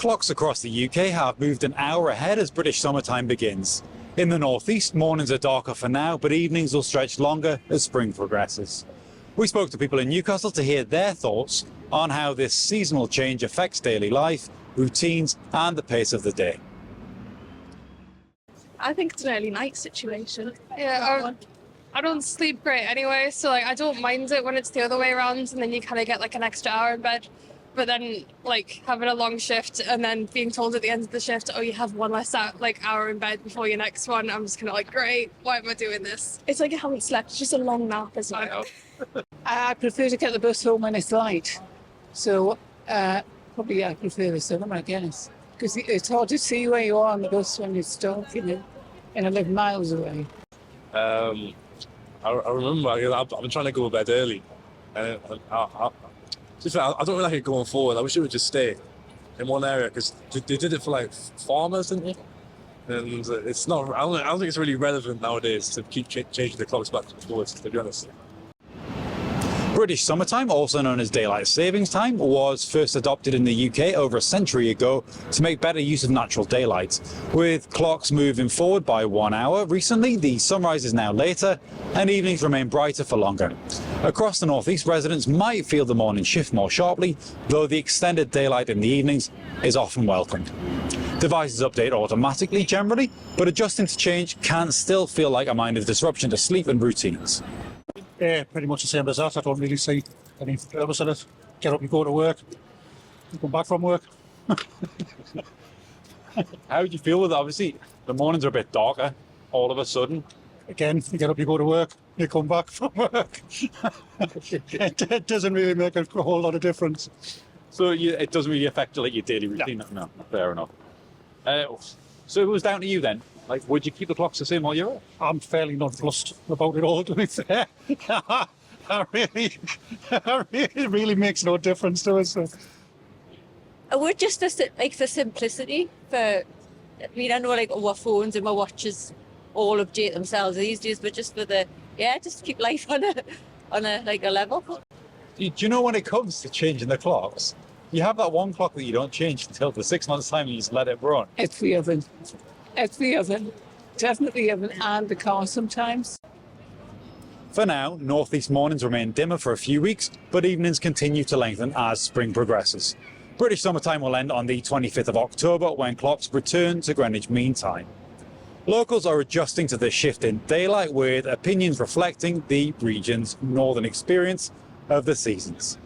Clocks across the UK have moved an hour ahead as British summertime begins. In the northeast, mornings are darker for now, but evenings will stretch longer as spring progresses. We spoke to people in Newcastle to hear their thoughts on how this seasonal change affects daily life, routines and the pace of the day. I think it's an early night situation. Yeah, I don't sleep great anyway, so like I don't mind it when it's the other way around, and then you kind of get like an extra hour in bed. But then like having a long shift and then being told at the end of the shift, oh, you have one less hour in bed before your next one. I'm just kind of like, great, why am I doing this? It's like you haven't slept. It's just a long nap, isn't it? I know. I prefer to get the bus home when it's light. So probably I prefer the cinema, I guess. Because it's hard to see where you are on the bus when it's dark, you know, and I live miles away. I remember I've been trying to go to bed early. And I don't really like it going forward. I wish it would just stay in one area because they did it for like farmers, didn't they? And it's not. I don't think it's really relevant nowadays to keep changing the clocks back and forwards, to be honest. British summertime, also known as daylight savings time, was first adopted in the UK over a century ago to make better use of natural daylight. With clocks moving forward by 1 hour recently, the sunrise is now later and evenings remain brighter for longer. Across the northeast, residents might feel the morning shift more sharply, though the extended daylight in the evenings is often welcomed. Devices update automatically generally, but adjusting to change can still feel like a minor disruption to sleep and routines. Yeah, pretty much the same as that. I don't really see any purpose in it. Get up and go to work. You come back from work. How do you feel with it? Obviously, the mornings are a bit darker all of a sudden. Again, you get up, you go to work, you come back from work. It doesn't really make a whole lot of difference. So it doesn't really affect like your daily routine? No, fair enough. So it was down to you then? Like, would you keep the clocks the same all year? I'm fairly nonplussed about it all, to be fair. It really makes no difference to us. So. I would just like for simplicity. I know like our phones and my watches all update themselves these days, but just for just to keep life on a level. Do you know when it comes to changing the clocks, you have that one clock that you don't change until the 6 months time and you just let it run? It's the oven. It's the oven. Definitely oven and the car sometimes. For now, northeast mornings remain dimmer for a few weeks, but evenings continue to lengthen as spring progresses. British summertime will end on the 25th of October when clocks return to Greenwich Mean Time. Locals are adjusting to this shift in daylight with opinions reflecting the region's northern experience of the seasons.